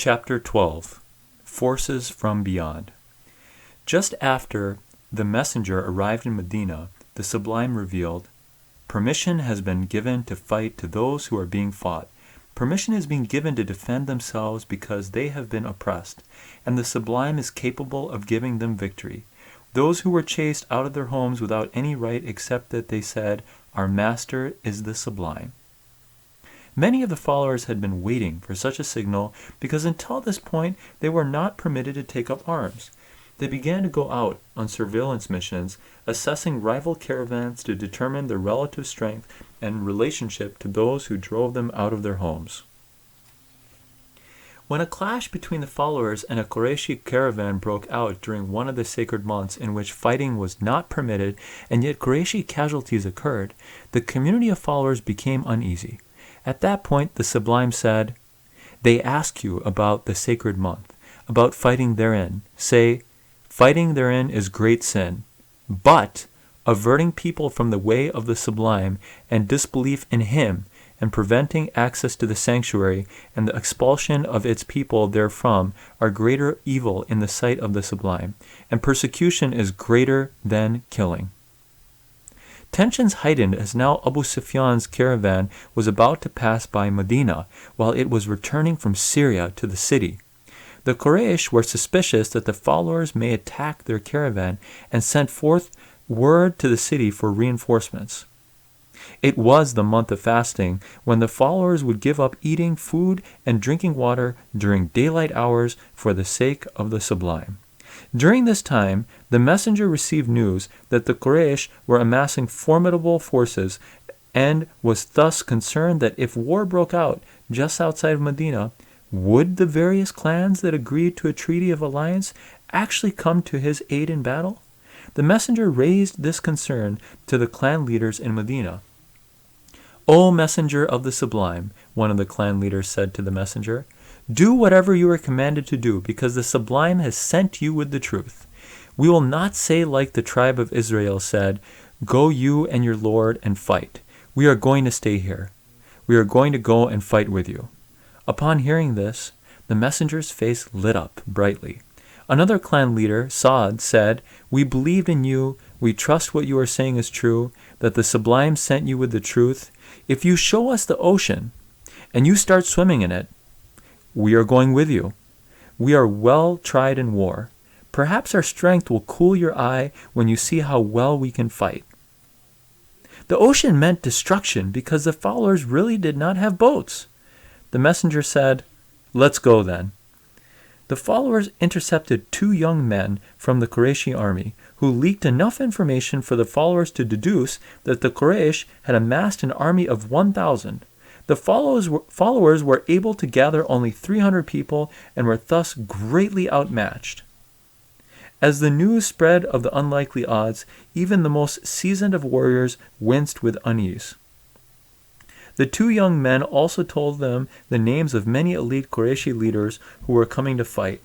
Chapter 12 Forces from Beyond. Just after the messenger arrived in Medina, the Sublime revealed, "Permission has been given to fight to those who are being fought. Permission is being given to defend themselves because they have been oppressed, and the Sublime is capable of giving them victory. Those who were chased out of their homes without any right except that they said, 'Our Master is the Sublime.'" Many of the followers had been waiting for such a signal because until this point they were not permitted to take up arms. They began to go out on surveillance missions, assessing rival caravans to determine their relative strength and relationship to those who drove them out of their homes. When a clash between the followers and a Qurayshi caravan broke out during one of the sacred months in which fighting was not permitted and yet Qurayshi casualties occurred, the community of followers became uneasy. At that point, the Sublime said, "They ask you about the sacred month, about fighting therein. Say, 'Fighting therein is great sin,' but averting people from the way of the Sublime and disbelief in him and preventing access to the sanctuary and the expulsion of its people therefrom are greater evil in the sight of the Sublime, and persecution is greater than killing." Tensions heightened as now Abu Sufyan's caravan was about to pass by Medina while it was returning from Syria to the city. The Quraysh were suspicious that the followers may attack their caravan and sent forth word to the city for reinforcements. It was the month of fasting when the followers would give up eating food and drinking water during daylight hours for the sake of the Sublime. During this time, the messenger received news that the Quraysh were amassing formidable forces and was thus concerned that if war broke out just outside of Medina, would the various clans that agreed to a treaty of alliance actually come to his aid in battle? The messenger raised this concern to the clan leaders in Medina. "O messenger of the Sublime," one of the clan leaders said to the messenger, "do whatever you are commanded to do, because the Sublime has sent you with the truth. We will not say like the tribe of Israel said, 'Go you and your Lord and fight.' We are going to stay here. We are going to go and fight with you." Upon hearing this, the messenger's face lit up brightly. Another clan leader, Saad, said, "We believed in you. We trust what you are saying is true, that the Sublime sent you with the truth. If you show us the ocean and you start swimming in it, we are going with you. We are well tried in war. Perhaps our strength will cool your eye when you see how well we can fight." The ocean meant destruction because the followers really did not have boats. The messenger said, "Let's go then." The followers intercepted 2 young men from the Qurayshi army who leaked enough information for the followers to deduce that the Quraysh had amassed an army of 1,000. The followers were able to gather only 300 people and were thus greatly outmatched. As the news spread of the unlikely odds, even the most seasoned of warriors winced with unease. The 2 young men also told them the names of many elite Qurayshi leaders who were coming to fight.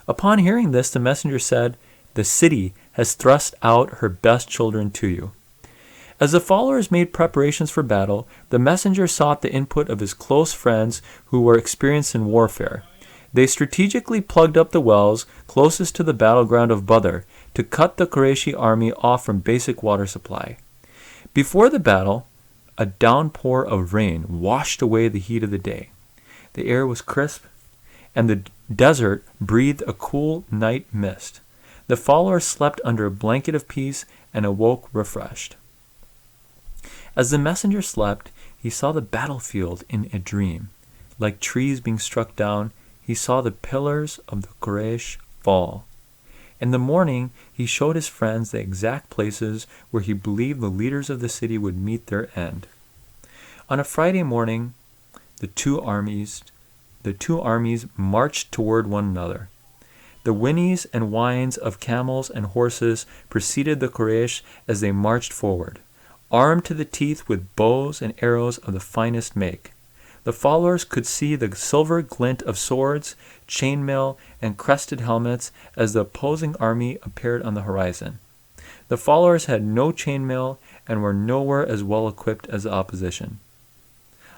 Upon hearing this, the messenger said, "The city has thrust out her best children to you." As the followers made preparations for battle, the messenger sought the input of his close friends who were experienced in warfare. They strategically plugged up the wells closest to the battleground of Badr to cut the Qurayshi army off from basic water supply. Before the battle, a downpour of rain washed away the heat of the day. The air was crisp, and the desert breathed a cool night mist. The followers slept under a blanket of peace and awoke refreshed. As the messenger slept, he saw the battlefield in a dream. Like trees being struck down, he saw the pillars of the Quraysh fall. In the morning, he showed his friends the exact places where he believed the leaders of the city would meet their end. On a Friday morning, the two armies marched toward one another. The whinnies and whines of camels and horses preceded the Quraysh as they marched forward, armed to the teeth with bows and arrows of the finest make. The followers could see the silver glint of swords, chainmail, and crested helmets as the opposing army appeared on the horizon. The followers had no chainmail and were nowhere as well equipped as the opposition.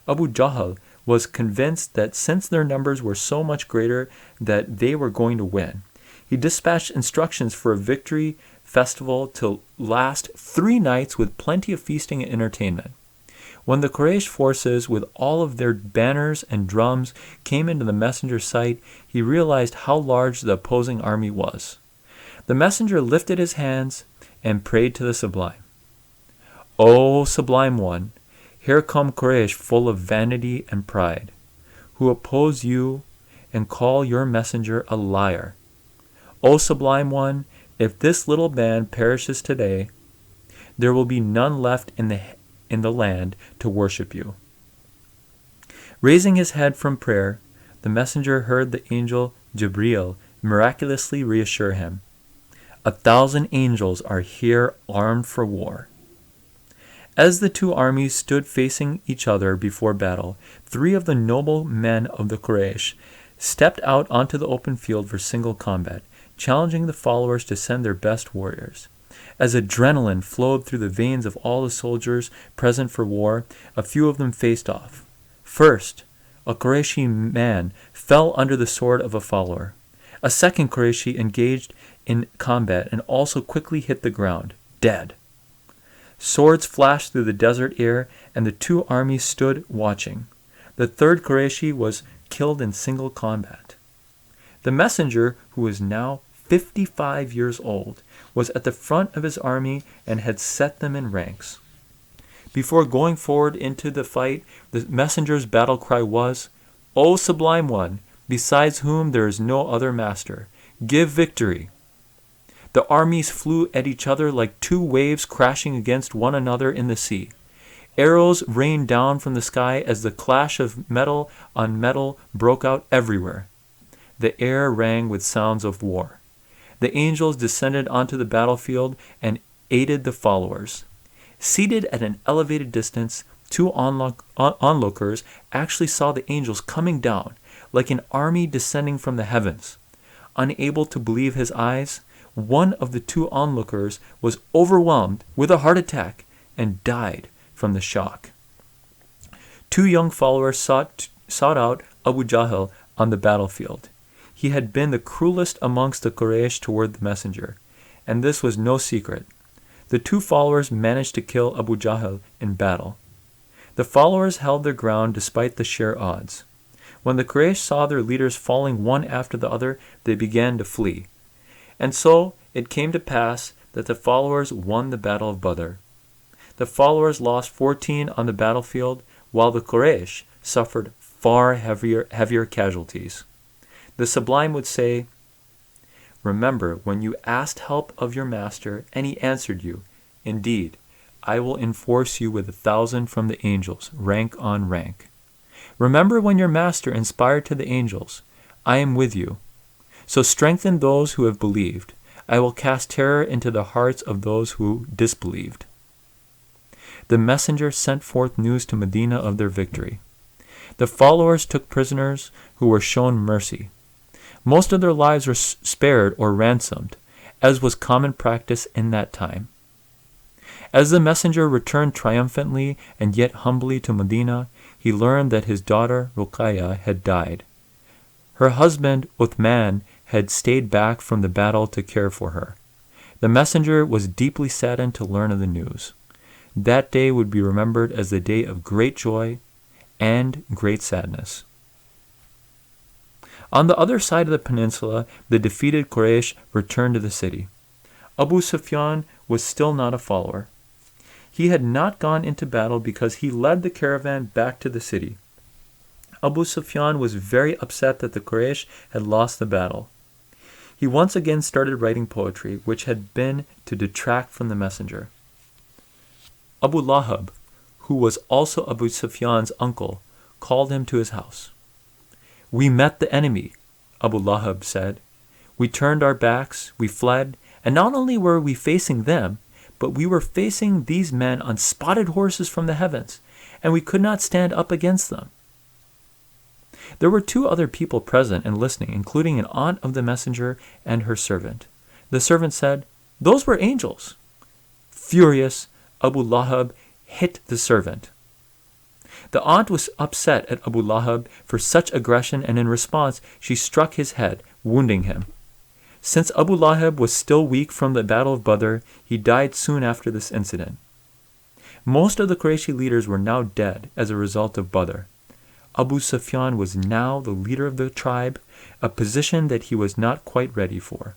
Abu Jahl was convinced that since their numbers were so much greater that they were going to win. He dispatched instructions for a victory festival to last 3 nights with plenty of feasting and entertainment. When the Quraysh forces, with all of their banners and drums, came into the messenger's sight, he realized how large the opposing army was. The messenger lifted his hands and prayed to the Sublime. O Sublime One, here come Quraysh full of vanity and pride, who oppose you and call your messenger a liar. O Sublime One, if this little band perishes today, there will be none left in the land to worship you. Raising his head from prayer, the messenger heard the angel Jibreel miraculously reassure him, 1,000 angels are here armed for war. As the 2 armies stood facing each other before battle, 3 of the noble men of the Quraysh stepped out onto the open field for single combat, challenging the followers to send their best warriors. As adrenaline flowed through the veins of all the soldiers present for war, a few of them faced off. First, a Qurayshi man fell under the sword of a follower. A second Qurayshi engaged in combat and also quickly hit the ground, dead. Swords flashed through the desert air, and the 2 armies stood watching. The third Qurayshi was killed in single combat. The messenger, who was now 55 years old, was at the front of his army and had set them in ranks. Before going forward into the fight, the messenger's battle cry was, O Sublime One, besides whom there is no other master, give victory. The armies flew at each other like 2 waves crashing against one another in the sea. Arrows rained down from the sky as the clash of metal on metal broke out everywhere. The air rang with sounds of war. The angels descended onto the battlefield and aided the followers. Seated at an elevated distance, 2 onlookers actually saw the angels coming down, like an army descending from the heavens. Unable to believe his eyes, one of the 2 onlookers was overwhelmed with a heart attack and died from the shock. 2 young followers sought out Abu Jahl on the battlefield. He had been the cruelest amongst the Quraysh toward the messenger, and this was no secret. The 2 followers managed to kill Abu Jahl in battle. The followers held their ground despite the sheer odds. When the Quraysh saw their leaders falling one after the other, they began to flee. And so it came to pass that the followers won the Battle of Badr. The followers lost 14 on the battlefield, while the Quraysh suffered far heavier casualties. The Sublime would say, remember when you asked help of your master, and he answered you, indeed, I will enforce you with 1,000 from the angels, rank on rank. Remember when your master inspired to the angels, I am with you. So strengthen those who have believed. I will cast terror into the hearts of those who disbelieved. The messenger sent forth news to Medina of their victory. The followers took prisoners who were shown mercy. Most of their lives were spared or ransomed, as was common practice in that time. As the messenger returned triumphantly and yet humbly to Medina, he learned that his daughter Ruqayya had died. Her husband Uthman had stayed back from the battle to care for her. The messenger was deeply saddened to learn of the news. That day would be remembered as the day of great joy and great sadness. On the other side of the peninsula, the defeated Quraysh returned to the city. Abu Sufyan was still not a follower. He had not gone into battle because he led the caravan back to the city. Abu Sufyan was very upset that the Quraysh had lost the battle. He once again started writing poetry, which had been to detract from the messenger. Abu Lahab, who was also Abu Sufyan's uncle, called him to his house. We met the enemy, Abu Lahab said. We turned our backs, we fled, and not only were we facing them, but we were facing these men on spotted horses from the heavens, and we could not stand up against them. There were 2 other people present and listening, including an aunt of the messenger and her servant. The servant said, Those were angels. Furious, Abu Lahab hit the servant. The aunt was upset at Abu Lahab for such aggression, and in response, she struck his head, wounding him. Since Abu Lahab was still weak from the Battle of Badr, he died soon after this incident. Most of the Qurayshi leaders were now dead as a result of Badr. Abu Sufyan was now the leader of the tribe, a position that he was not quite ready for.